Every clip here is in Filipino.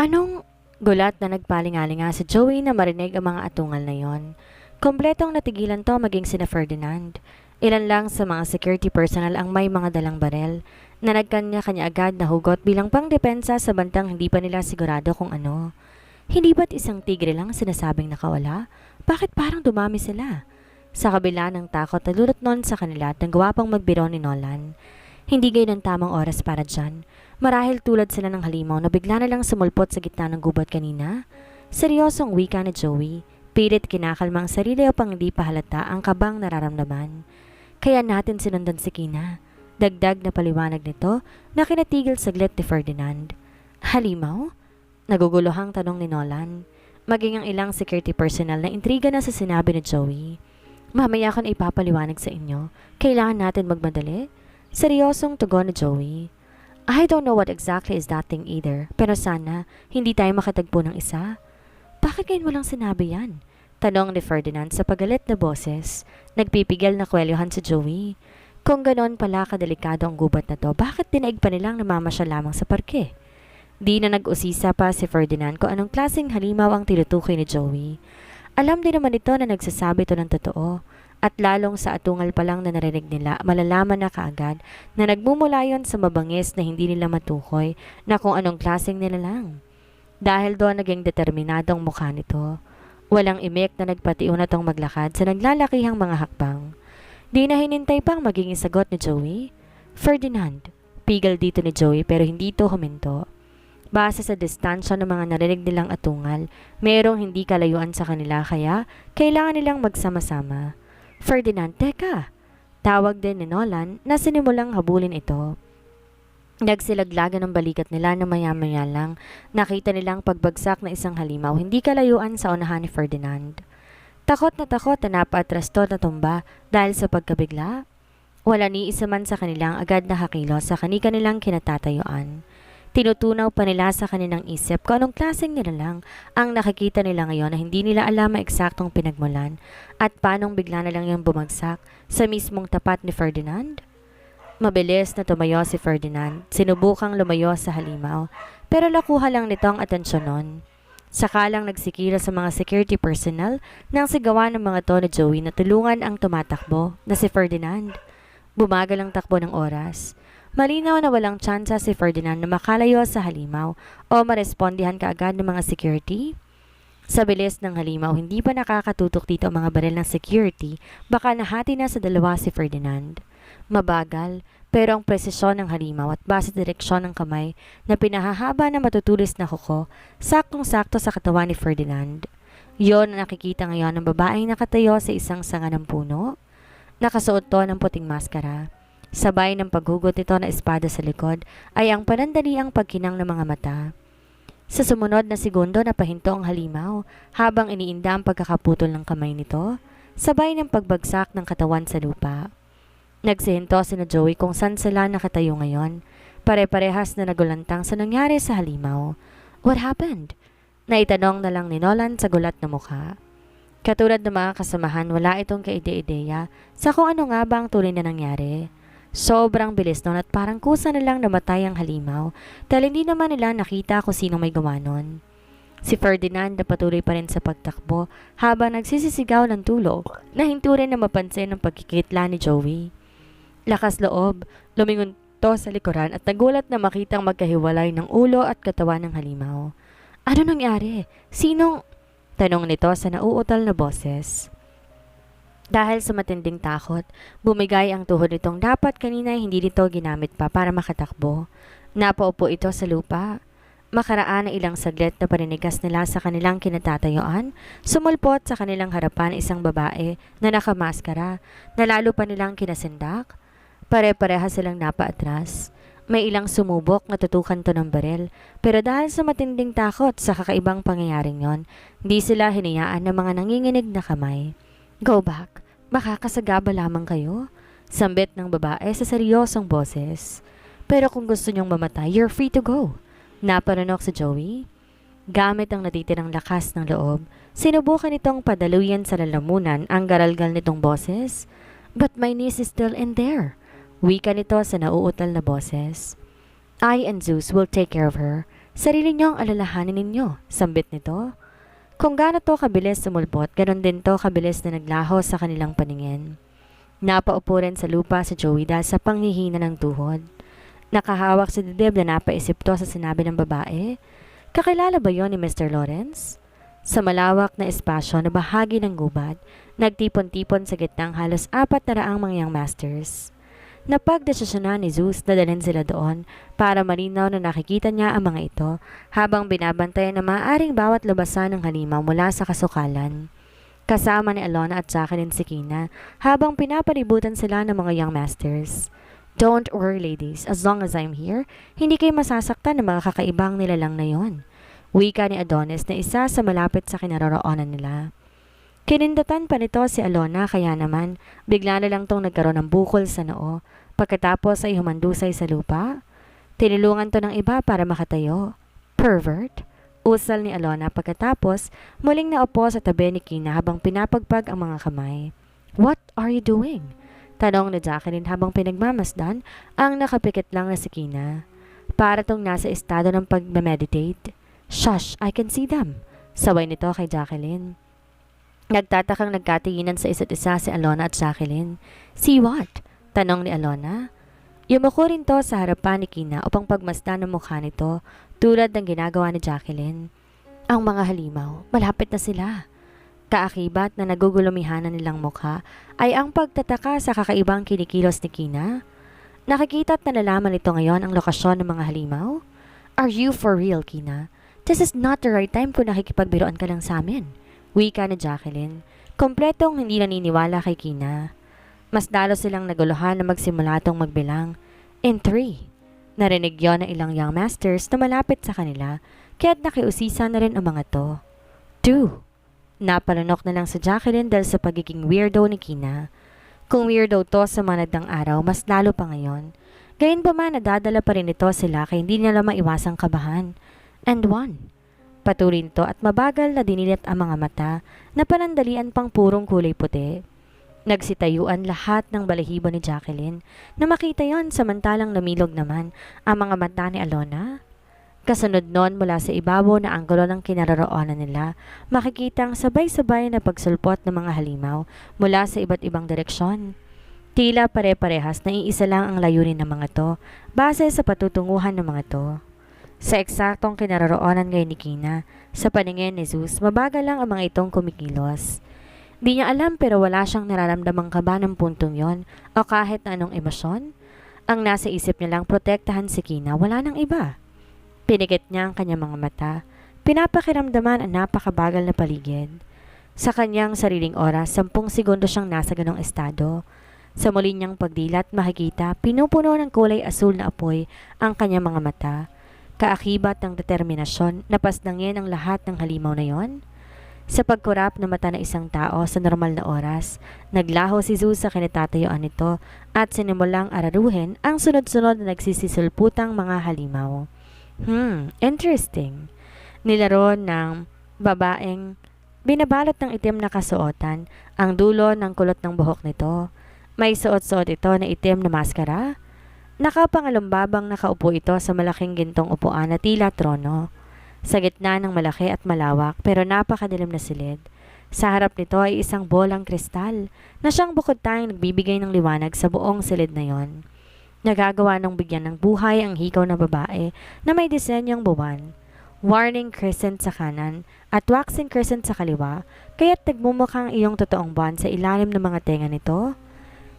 Anong gulat na nagpalingalinga si Joey na marinig ang mga atungal na yon. Kompletong natigilan to maging sina Ferdinand. Ilan lang sa mga security personnel ang may mga dalang barel na nagkanya-kanya agad na hugot bilang pangdepensa sa bantang hindi pa nila sigurado kung ano. Hindi ba't isang tigre lang sinasabing nakawala? Bakit parang dumami sila? Sa kabila ng takot na lulot nun sa kanila at nagawa pang magbiro ni Nolan. Hindi gayon ang tamang oras para dyan. Marahil tulad sila ng halimaw na bigla na lang sumulpot sa gitna ng gubat kanina. Seryosong wika ni Joey. Pilit kinakalma ang sarili upang hindi pahalata ang kabang nararamdaman. Kaya natin sinundan si Kina. Dagdag na paliwanag nito na kinatigil saglit ni Ferdinand. Halimaw? Naguguluhang tanong ni Nolan. Maging ang ilang security personnel na intriga na sa sinabi ni Joey. Mamaya ko na ipapaliwanag sa inyo. Kailangan natin magmadali? Seryosong tugon ni Joey. I don't know what exactly is that thing either, pero sana hindi tayo makatagpo ng isa. Bakit ngayon mo lang sinabi yan? Tanong ni Ferdinand sa pagalit na boses. Nagpipigil na kwelyohan si Joey. Kung ganon pala kadelikado ang gubat na to, bakit dinaig pa nilang namamasya lamang sa parke? Di na nag-usisa pa si Ferdinand kung anong klaseng halimaw ang tinutukoy ni Joey. Alam din naman ito na nagsasabi to ng totoo. At lalong sa atungal pa lang na narinig nila, malalaman na kaagad na nagmumula yon sa mabangis na hindi nila matukoy na kung anong klaseng nila lang. Dahil doon naging determinadong mukha nito. Walang imik na nagpatiunat ang maglakad sa naglalakihang mga hakbang. Di na hinintay pang magiging sagot ni Joey. Ferdinand, pigil dito ni Joey pero hindi ito huminto. Base sa distansya ng mga narinig nilang atungal, mayroong hindi kalayuan sa kanila kaya kailangan nilang magsama-sama. Ferdinand, teka! Tawag din ni Nolan na sinimulang habulin ito. Nagsilaglagan ng balikat nila na maya-maya lang. Nakita nilang pagbagsak na isang halimaw hindi kalayuan sa unahan ni Ferdinand. Takot na napaatras to na tumba dahil sa pagkabigla. Wala ni isa man sa kanilang agad na hakilos sa kanilang kinatatayuan. Tinutunaw pa nila sa kanilang isip kung anong klaseng nila lang ang nakikita nila ngayon na hindi nila alam ang eksaktong pinagmulan at paanong bigla na lang yung bumagsak sa mismong tapat ni Ferdinand. Mabilis na tumayo si Ferdinand, sinubukang lumayo sa halimaw pero nakuha lang nito ang atensyon nun. Sakalang nagsikira sa mga security personnel nang sigawan ng mga to ni Joey na tulungan ang tumatakbo na si Ferdinand. Bumagal ang takbo ng oras. Malinaw na walang tsansa si Ferdinand na makalayo sa halimaw o marespondihan kaagad ng mga security. Sa bilis ng halimaw, hindi pa nakakatutok dito ang mga baril ng security, baka nahati na sa dalawa si Ferdinand. Mabagal, pero ang presisyon ng halimaw at base direksyon ng kamay na pinahahaba na matutulis na kuko, saktong-sakto sa katawan ni Ferdinand. Yon ang nakikita ngayon ng babaeng nakatayo sa isang sanga ng puno. Nakasuot to ng puting maskara. Sabay ng paghugot nito na espada sa likod ay ang panandaliang pagkinang ng mga mata. Sa sumunod na segundo napahinto ang halimaw habang iniinda ang pagkakaputol ng kamay nito, sabay ng pagbagsak ng katawan sa lupa. Nagsihinto sina Joey kung saan sila nakatayo ngayon. Pare-parehas na nagulantang sa nangyari sa halimaw. What happened? Naitanong na lang ni Nolan sa gulat na mukha. Katulad ng mga kasamahan, wala itong kaide-ideya sa kung ano nga ba ang tunay na nangyari. Sobrang bilis nun at parang kusa na lang namatay ang halimaw dahil hindi naman nila nakita kung sino may gawa nun. Si Ferdinand na patuloy pa rin sa pagtakbo habang nagsisisigaw ng tulog na hinto rin na mapansin ang pagkikitla ni Joey. Lakas loob, lumingon to sa likuran at nagulat na makitang magkahiwalay ng ulo at katawan ng halimaw. Ano nangyari? Sinong? Tanong nito sa nauutal na boses. Dahil sa matinding takot, bumigay ang tuhod nitong dapat kanina hindi nito ginamit pa para makatakbo. Napaupo ito sa lupa. Makaraan na ilang saglit na paninigas nila sa kanilang kinatatayuan, sumulpot sa kanilang harapan isang babae na nakamaskara na lalo pa nilang kinasindak. Pare-pareha silang napaatras. May ilang sumubok na tutukan to ng baril, pero dahil sa matinding takot sa kakaibang pangyayaring yon, hindi sila hinayaan ng mga nanginginig na kamay. Go back. Makakasagaba lamang kayo. Sambit ng babae sa seryosong boses. Pero kung gusto niyong mamatay, you're free to go. Napanunok si Joey. Gamit ang natitirang lakas ng loob, sinubukan nitong padaluyan sa lalamunan ang garalgal nitong boses. But my niece is still in there. Wika nito sa nauutal na boses. I and Zeus will take care of her. Sarili niyong alalahanin ninyo, sambit nito. Kung gaano to kabilis sumulpot, ganon din to kabilis na naglaho sa kanilang paningin. Napaupo rin sa lupa si Joey dahil sa panghihina ng tuhod. Nakahawak si dibdib na napaisip to sa sinabi ng babae. Kakilala ba yon ni Mr. Lawrence? Sa malawak na espasyo na bahagi ng gubat, nagtipon-tipon sa gitnang halos 400 mga young masters. Napagdesisyonan ni Zeus na dalhin sila doon para malinaw na nakikita niya ang mga ito habang binabantayan na maaaring bawat labasan ng halimaw mula sa kasukalan. Kasama ni Alona at Jacqueline si Kina habang pinapalibutan sila ng mga young masters. Don't worry ladies, as long as I'm here, hindi kayo masasaktan ng mga kakaibang nilalang na yon. Wika ni Adonis na isa sa malapit sa kinaroroonan nila. Kinindatan pa nito si Alona kaya naman bigla na lang tong nagkaroon ng bukol sa noo pagkatapos ay humandusay sa lupa. Tinulungan to ng iba para makatayo. Pervert? Usal ni Alona pagkatapos muling naupo sa tabi ni Kina habang pinapagpag ang mga kamay. What are you doing? Tanong ni Jacqueline habang pinagmamasdan ang nakapikit lang na si Kina. Para tong nasa estado ng pag-meditate. Shush, I can see them. Saway nito kay Jacqueline. Nagtatakang nagkatinginan sa isa't isa si Alona at Jacqueline. See what? Tanong ni Alona. Yumuko rin to sa harapan ni Kina upang pagmasdan ang mukha nito tulad ng ginagawa ni Jacqueline. Ang mga halimaw, malapit na sila. Kaakibat na nagugulumihanan nilang mukha ay ang pagtataka sa kakaibang kinikilos ni Kina. Nakikita't nalalaman nito ngayon ang lokasyon ng mga halimaw. Are you for real, Kina? This is not the right time kung nakikipagbiroan ka lang sa amin. Wika ni Jacqueline, kompletong hindi naniniwala kay Kina. Mas lalo silang naguluhan na magsimula tong magbilang. In 3. Narinig yon ng ilang young masters na malapit sa kanila, kaya't nakiusisa na rin ang mga to. 2. Napalunok na lang sa Jacqueline dahil sa pagiging weirdo ni Kina. Kung weirdo to sa mga nagdang araw, mas lalo pa ngayon. Gayunpaman nadadala pa rin ito sila kaya hindi nila maiwasang kabahan. And 1. Patuloy nito at mabagal na dinilit ang mga mata na panandalian pang purong kulay puti. Nagsitayuan lahat ng balahibo ni Jacqueline na makita yon samantalang namilog naman ang mga mata ni Alona. Kasunod nun mula sa ibabaw na anggulo ng kinaroroonan nila, makikitang sabay-sabay na pagsulpot ng mga halimaw mula sa iba't ibang direksyon. Tila pare-parehas na iisa lang ang layunin ng mga to base sa patutunguhan ng mga to. Sa eksaktong kinaroroonan ngayon ni Kina, sa paningin ni Zeus, mabagal lang ang mga itong kumikilos. Di niya alam pero wala siyang nararamdamang kaba ng puntong yon o kahit na anong emosyon. Ang nasa isip niya lang protektahan si Kina, wala nang iba. Pinikit niya ang kanyang mga mata, pinapakiramdaman ang napakabagal na paligid. Sa kanyang sariling oras, 10 segundo siyang nasa ganong estado. Sa muli niyang pagdilat, makikita, pinupuno ng kulay asul na apoy ang kanyang mga mata. Kaakibat ng determinasyon, napasdangin ang lahat ng halimaw na yon. Sa pagkurap na mata ng isang tao sa normal na oras, naglaho si Zeus sa kinatatayuan nito at sinimulang araruhin ang sunod-sunod na nagsisisulputang mga halimaw. Interesting. Nilaro ng babaeng binabalot ng itim na kasuotan ang dulo ng kulot ng buhok nito. May suot-suot ito na itim na maskara. Nakapangalumbabang nakaupo ito sa malaking gintong upuan na tila trono. Sa gitna ng malaki at malawak pero napakadilim na silid. Sa harap nito ay isang bolang kristal na siyang bukod tayong nagbibigay ng liwanag sa buong silid na yon. Nagagawa ng bigyan ng buhay ang hikaw na babae na may disenyong buwan. Warning crescent sa kanan at waxing crescent sa kaliwa kaya't nagmumukhang iyong totoong buwan sa ilalim ng mga tenga nito.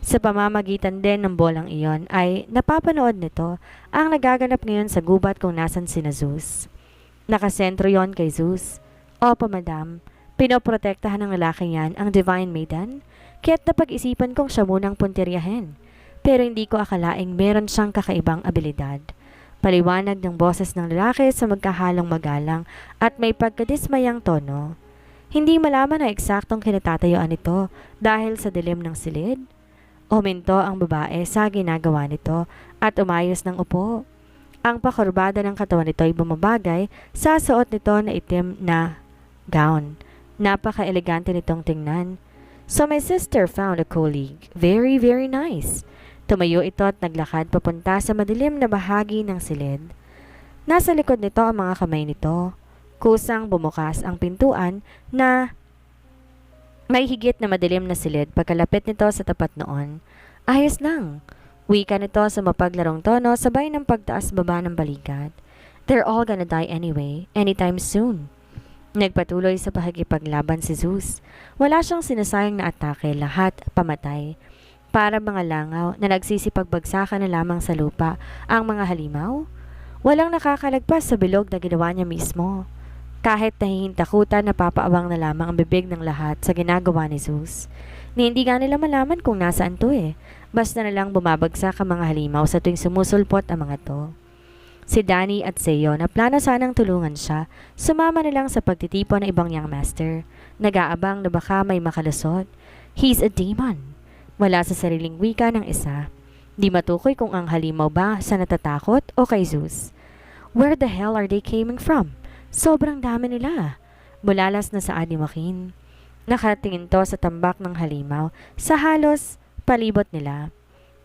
Sa pamamagitan din ng bolang iyon ay napapanood nito ang nagaganap ngayon sa gubat kung nasan sina Zeus. Nakasentro yon kay Zeus. Opo madam, pinoprotektahan ng lalaking yan ang Divine Maiden, kaya't napag-isipan kong siya munang puntiryahin. Pero hindi ko akalaing meron siyang kakaibang abilidad. Paliwanag ng boses ng lalaki sa magkahalong magalang at may pagkadismayang tono. Hindi malaman ang eksaktong kinatatayuan nito dahil sa dilim ng silid. Huminto ang babae sa ginagawa nito at umayos ng upo. Ang pakurbada ng katawan nito ay bumabagay sa suot nito na itim na gown. Napaka-elegante nitong tingnan. So my sister found a colleague. Very, very nice. Tumayo ito at naglakad papunta sa madilim na bahagi ng silid. Nasa likod nito ang mga kamay nito. Kusang bumukas ang pintuan na may higit na madilim na silid pagkalapit nito sa tapat noon. Ayos lang. Wika nito sa mapaglarong tono sabay ng pagtaas baba ng balikat. They're all gonna die anyway, anytime soon. Nagpatuloy sa pakikipaglaban si Zeus. Wala siyang sinasayang na atake, lahat pamatay. Para mga langaw na nagsisipagbagsakan na lamang sa lupa ang mga halimaw. Walang nakakalagpas sa bilog na ginawa niya mismo. Kahit nahihintakutan, napapaawang na lamang ang bibig ng lahat sa ginagawa ni Zeus. Ni hindi nga nila malaman kung nasaan to eh. Basta na lang bumabagsak ang mga halimaw sa tuwing sumusulpot ang mga to. Si Danny at Seo na plano sanang tulungan siya, sumama na lang sa pagtitipon ng ibang young master. Nag-aabang na baka may makalusot. He's a demon. Wala sa sariling wika ng isa. Di matukoy kung ang halimaw ba sa natatakot o kay Zeus. Where the hell are they coming from? Sobrang dami nila. Bulalas na saad ni Joaquin. Nakatingin to sa tambak ng halimaw sa halos palibot nila.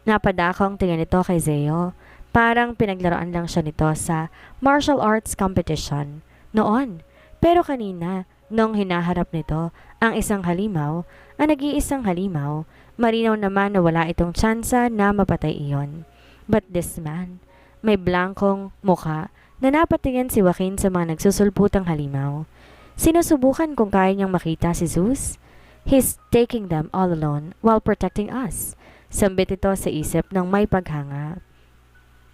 Napadakong tingin ito kay Seo. Parang pinaglaruan lang siya nito sa martial arts competition noon. Pero kanina, nung hinaharap nito ang isang halimaw, ang nag-iisang halimaw, marinaw naman na wala itong tsansa na mapatay iyon. But this man, may blankong mukha na napatingin si Joaquin sa mga nagsusulputang halimaw. Sinusubukan kung kaya niyang makita si Zeus. He's taking them all alone while protecting us. Sambit ito sa isip ng may paghanga.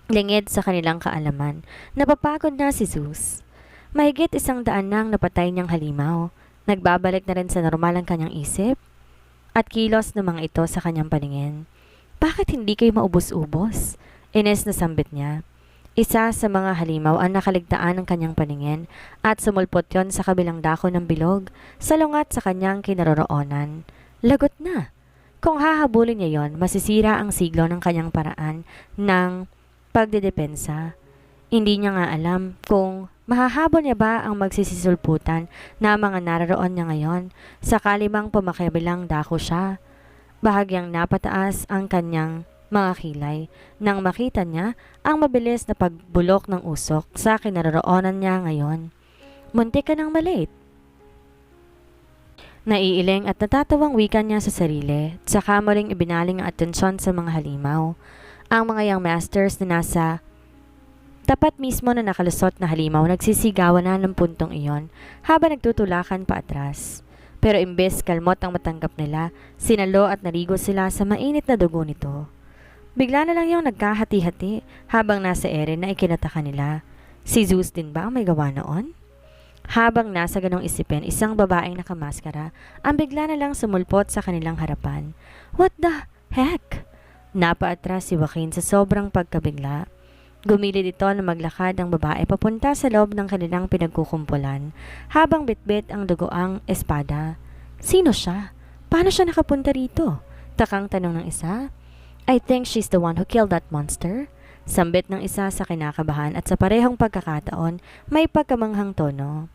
Lingid sa kanilang kaalaman, napapagod na si Zeus. Mahigit 100 nang napatay niyang halimaw. Nagbabalik na rin sa normal ang kanyang isip at kilos ng mga ito sa kanyang paningin. Bakit hindi kayo maubos-ubos? Ines na sambit niya. Isa sa mga halimaw ang nakaligtaan ng kanyang paningin at sumulpot yon sa kabilang dako ng bilog, salungat sa kanyang kinaroroonan. Lagot na. Kung hahabulin niya yon, masisira ang siglo ng kanyang paraan ng pagdedepensa. Hindi niya nga alam kung mahahabol niya ba ang magsisisulputan na mga naroon niya ngayon sakali mang pumakabilang dako siya. Bahagyang napataas ang kanyang mga kilay nang makita niya ang mabilis na pagbulok ng usok sa kinaroroonan niya ngayon. Muntik ka nang malate. Naiiling at natatawang wika niya sa sarili, saka muling ibinaling ang atensyon sa mga halimaw. Ang mga young masters na nasa tapat mismo na nakalusot na halimaw nagsisigawan na ng puntong iyon habang nagtutulakan pa atras. Pero imbes kalmot ang matanggap nila, sinalo at narigo sila sa mainit na dugo nito. Bigla na lang yung nagkahati-hati habang nasa ere na ikinataka nila. Si Zeus din ba ang may gawa noon? Habang nasa ganong isipin, isang babaeng nakamaskara ang bigla na lang sumulpot sa kanilang harapan. What the heck? Napaatras si Joaquin sa sobrang pagkabigla. Gumilid ito na maglakad ang babae papunta sa loob ng kanilang pinagkukumpulan habang bitbit ang dugoang espada. Sino siya? Paano siya nakapunta rito? Takang tanong ng isa. I think she's the one who killed that monster. Sambit ng isa sa kinakabahan at sa parehong pagkakataon may pagkamanghang tono.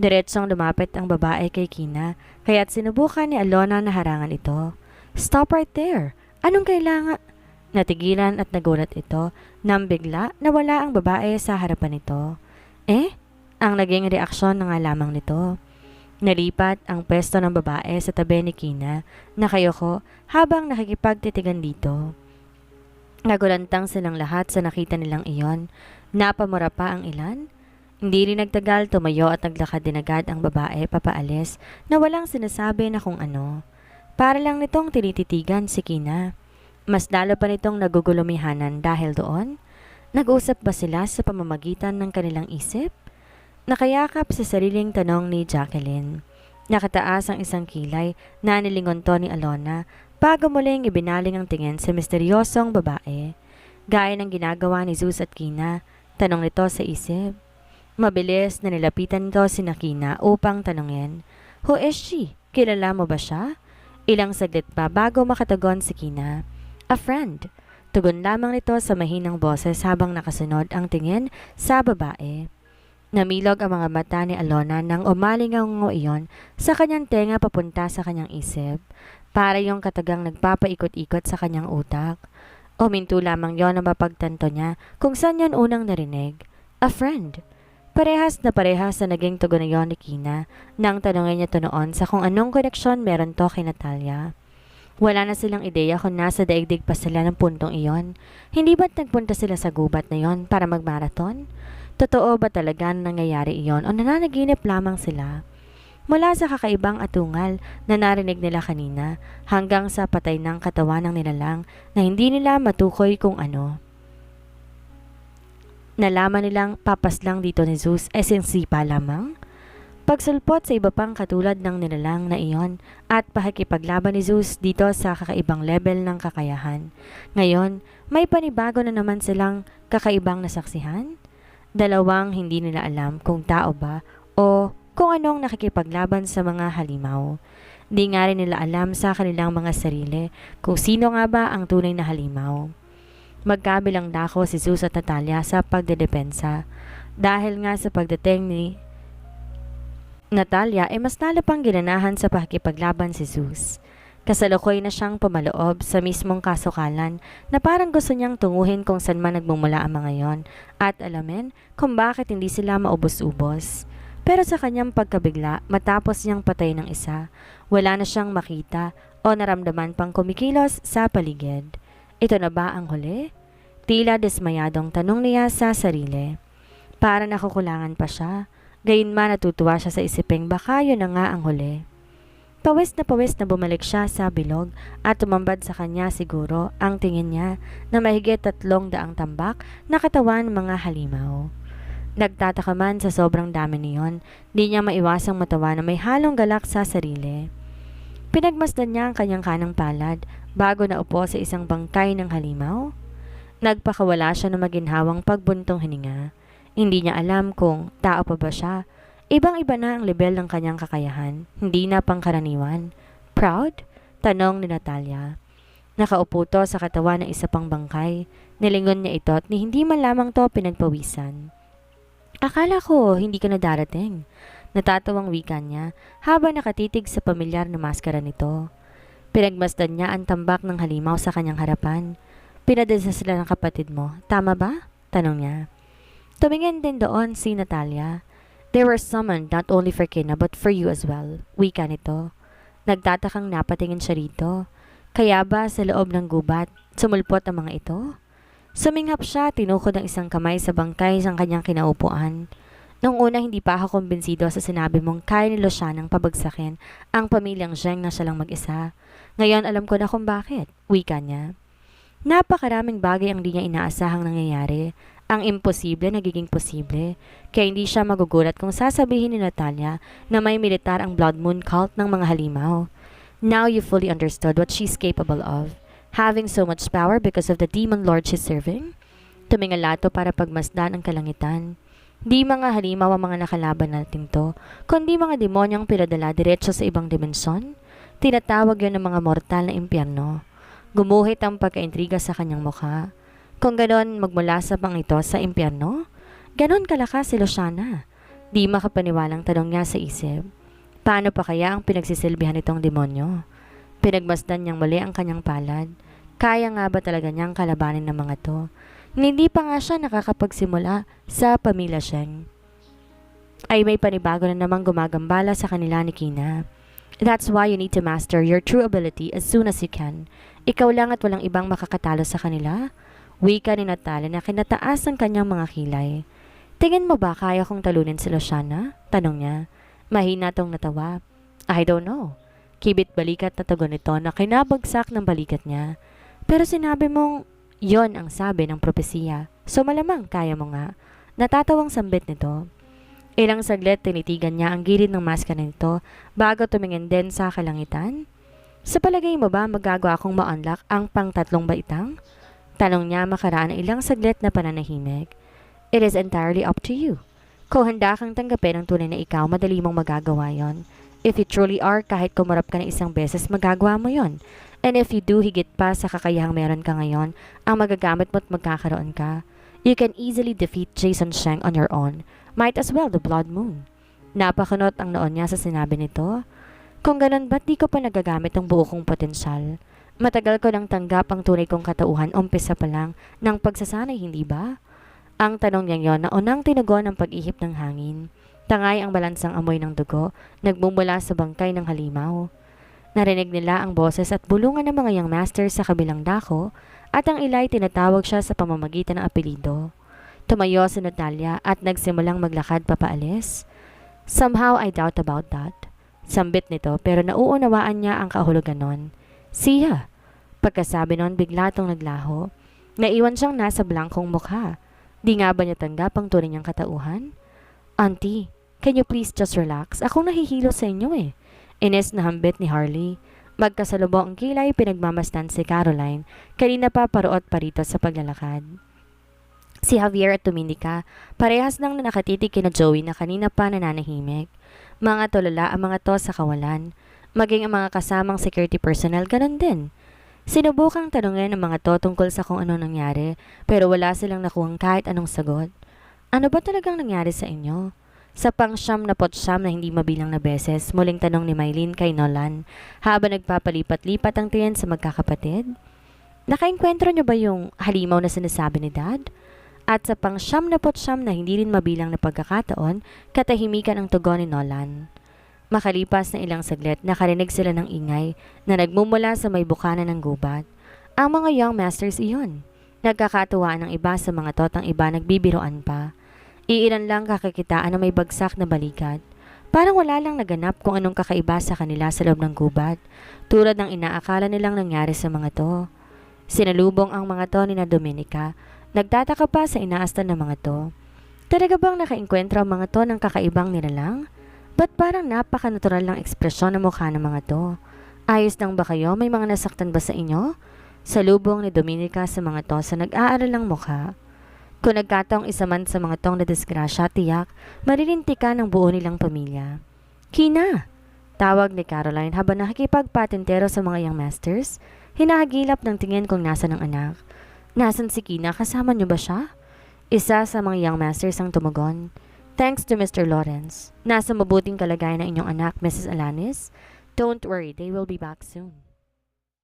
Diretsong lumapit ang babae kay Kina kaya't sinubukan ni Alona na harangan ito. Stop right there! Anong kailangan? Natigilan at nagulat ito nang bigla nawala ang babae sa harapan nito. Ang naging reaksyon na nga lamang nito. Nalipat ang pwesto ng babae sa tabi ni Kina na kayoko habang nakikipagtitigan dito. Nagulantang silang lahat sa nakita nilang iyon. Napamura pa ang ilan. Hindi rin nagtagal, tumayo at naglakad din agad ang babae papaalis na walang sinasabi na kung ano. Para lang nitong tinititigan si Kina. Mas lalo pa nitong nagugulumihanan dahil doon. Nag-usap ba sila sa pamamagitan ng kanilang isip? Nakayakap sa sariling tanong ni Jacqueline. Nakataas ang isang kilay na nilingon to ni Alona bago muling ibinaling ang tingin sa misteryosong babae. Gaya ng ginagawa ni Zeus at Kina, tanong nito sa isip. Mabilis na nilapitan nito si Kina upang tanungin, Who is she? Kilala mo ba siya? Ilang saglit pa bago makatagon si Kina. A friend. Tugon lamang nito sa mahinang boses habang nakasunod ang tingin sa babae. Namilog ang mga mata ni Alona nang umalingaw iyon sa kanyang tenga papunta sa kanyang isip. Para yung katagang nagpapaikot-ikot sa kanyang utak. Uminto lamang yon na mapagtanto niya kung saan yon unang narinig. A friend. Parehas na naging tugon na yon ni Kina nang tanongin niya to noon sa kung anong koneksyon meron to kay Natalia. Wala na silang ideya kung nasa daigdig pa sila ng puntong iyon. Hindi ba't nagpunta sila sa gubat na yon para magmarathon? Totoo ba talaga na nangyayari iyon o nananaginip lamang sila? Mula sa kakaibang atungal na narinig nila kanina hanggang sa patay ng katawan ng nilalang na hindi nila matukoy kung ano. Nalaman nilang papas lang dito ni Zeus ay sinsipa lamang. Pagsulpot sa iba pang katulad ng nilalang na iyon at pakikipaglaban ni Zeus dito sa kakaibang level ng kakayahan. Ngayon, may panibago na naman silang kakaibang nasaksihan. Dalawang hindi nila alam kung tao ba o kung anong nakikipaglaban sa mga halimaw. Di nga rin nila alam sa kanilang mga sarili kung sino nga ba ang tunay na halimaw. Magkabilang dako si Zeus at Natalia sa pagdedepensa. Dahil nga sa pagdating ni Natalia ay mas lalo pang ginanahan sa pakikipaglaban si Zeus. Kasalukuy na siyang pumaloob sa mismong kasukalan na parang gusto niyang tunguhin kung saan man nagmumula ang mga yon at alamin kung bakit hindi sila maubos-ubos. Pero sa kanyang pagkabigla, matapos niyang patay ng isa, wala na siyang makita o naramdaman pang kumikilos sa paligid. Ito na ba ang huli? Tila dismayadong tanong niya sa sarili. Para nakukulangan pa siya, gayunman natutuwa siya sa isiping baka yun na nga ang huli. Pawis na bumalik siya sa bilog at tumambad sa kanya siguro ang tingin niya na mahigit 300 tambak na katawan ng mga halimaw. Nagtataka man sa sobrang dami niyon, di niya maiwasang matawa na may halong galak sa sarili. Pinagmasdan niya ang kanyang kanang palad bago na upo sa isang bangkay ng halimaw. Nagpakawala siya ng maginhawang pagbuntong hininga. Hindi niya alam kung tao pa ba siya. Ibang-iba na ang level ng kanyang kakayahan, hindi na pangkaraniwan. Proud? Tanong ni Natalia. Nakaupo to sa katawan ng isa pang bangkay. Nilingon niya ito at ni hindi man lamang to pinagpawisan. Akala ko hindi ka na darating. Natatawang wika niya habang nakatitig sa pamilyar na maskara nito. Pinagmasdan niya ang tambak ng halimaw sa kanyang harapan. Pinadala sila ng kapatid mo, tama ba? Tanong niya. Tumingin din doon si Natalia. They were summoned not only for Kina but for you as well. Wika nito. Nagtatakang napatingin siya rito. Kaya ba sa loob ng gubat, sumulpot ang mga ito? Suminghap siya, tinukod ang isang kamay sa bangkay sa kanyang kinaupuan. Noong una hindi pa ako kumbinsido sa sinabi mong kaya ni Lucianang pabagsakin ang pamilyang Zheng na siya lang mag-isa. Ngayon alam ko na kung bakit, wika niya. Napakaraming bagay ang di niya inaasahang nangyayari. Ang imposible nagiging posible, kaya hindi siya magugulat kung sasabihin ni Natalia na may militar ang Blood Moon cult ng mga halimaw. Now you fully understood what she's capable of. Having so much power because of the demon lord she's serving? Tumingalato para pagmasdan ang kalangitan. Di mga halimaw ang mga nakalaban natin to, kundi mga demonyong pinadala diretso sa ibang dimensyon. Tinatawag yun ng mga mortal na impyerno. Gumuhit ang pagkaintriga sa kanyang mukha. Kung ganon magmula sa pang ito sa impyerno? Ganon kalakas si Luciana. Di makapaniwalang tanong niya sa isip. Paano pa kaya ang pinagsisilbihan nitong demonyo? Pinagmasdan niyang muli ang kanyang palad. Kaya nga ba talaga niyang kalabanin ng mga to? Hindi pa nga siya nakakapagsimula sa pamilya Zheng. Ay may panibago na namang gumagambala sa kanila ni Kina. That's why you need to master your true ability as soon as you can. Ikaw lang at walang ibang makakatalo sa kanila. Wika ni Natalia na kinataas ang kanyang mga kilay. Tingin mo ba kaya kong talunin si Luciana? Tanong niya. Mahina tong natawa. I don't know. Kibit balikat na tugon nito na kinabagsak ng balikat niya. Pero sinabi mong yon ang sabi ng propesiya. So malamang kaya mo nga. Natatawang sambit nito. Ilang saglit tinitigan niya ang gilid ng maskara nito bago tumingin din sa kalangitan. Sa palagay mo ba magagawa akong ma-unlock ang pang-3 baitang? Tanong niya makaraan ng ilang saglit na pananahimik. It is entirely up to you. Kung handa kang tanggapin ang tunay na ikaw, madali mong magagawa yon. If you truly are, kahit kumarap ka na isang beses, magagawa mo yon. And if you do, higit pa sa kakayahang meron ka ngayon, ang magagamit mo at magkakaroon ka. You can easily defeat Jason Zheng on your own. Might as well the Blood Moon. Napakunot ang noon niya sa sinabi nito. Kung ganun, ba't di ko pa nagagamit ang buo kong potensyal? Matagal ko nang tanggap ang tunay kong katauhan, umpisa pa lang ng pagsasanay, hindi ba? Ang tanong niyang yon na unang tinugon ng pag-ihip ng hangin. Tangay ang balansang amoy ng dugo, nagmumula sa bangkay ng halimaw. Narinig nila ang boses at bulungan ng mga young masters sa kabilang dako at ang ila'y tinatawag siya sa pamamagitan ng apelido. Tumayo si Natalia at nagsimulang maglakad papaalis. Somehow I doubt about that. Sambit nito pero nauunawaan niya ang kahulugan nun. Siya! Pagkasabi nun bigla itong naglaho. Naiwan siyang nasa blankong mukha. Di nga ba niya tanggap ang tunay niyang katauhan? Auntie, can you please just relax? Akong nahihilo sa inyo eh. Ines na hambit ni Harley. Magkasalubong ang kilay pinagmamastan si Caroline. Kanina pa paruot pa rito sa paglalakad. Si Javier at Dominica, parehas nang nakatitig kina Joey na kanina pa nananahimik. Mga tulala ang mga to sa kawalan. Maging ang mga kasamang security personnel ganun din. Sinubukang tanungin ng mga to tungkol sa kung ano nangyari pero wala silang nakuhang kahit anong sagot. Ano ba talagang nangyari sa inyo? Sa pang-siyam na hindi mabilang na beses, muling tanong ni Mylene kay Nolan habang nagpapalipat-lipat ang tingin sa magkakapatid. Nakaengkwentro niyo ba yung halimaw na sinasabi ni Dad? At sa pang-siyam na hindi rin mabilang na pagkakataon, katahimikan ang tugon ni Nolan. Makalipas na ilang saglit, nakarinig sila ng ingay na nagmumula sa may bukana ng gubat. Ang mga young masters iyon. Nagkakatuwaan ng iba sa mga totang iba nagbibiroan pa. Iilan lang kakikitaan na may bagsak na balikat. Parang wala lang naganap kung anong kakaiba sa kanila sa loob ng gubat, tulad ng inaakala nilang nangyari sa mga to. Sinalubong ang mga to ni na Dominica. Nagtataka pa sa inaastan ng mga to. Talaga bang nakaengkwentro ang mga to ng kakaibang nilalang? Ba't parang napaka-natural lang ekspresyon ng mukha ng mga to? Ayos lang ba kayo? May mga nasaktan ba sa inyo? Salubong ni Dominica sa mga to sa nag-aaral ng mukha. Kung nagkataong isa man sa mga tong na disgrasya, tiyak, marilintikan ang buo nilang pamilya. Kina! Tawag ni Caroline habang nakikipagpatintero sa mga young masters. Hinahagilap ng tingin kung nasa ng anak. Nasan si Kina? Kasama niyo ba siya? Isa sa mga young masters ang tumugon. Thanks to Mr. Lawrence. Nasa mabuting kalagayan ng inyong anak, Mrs. Alanis. Don't worry, they will be back soon.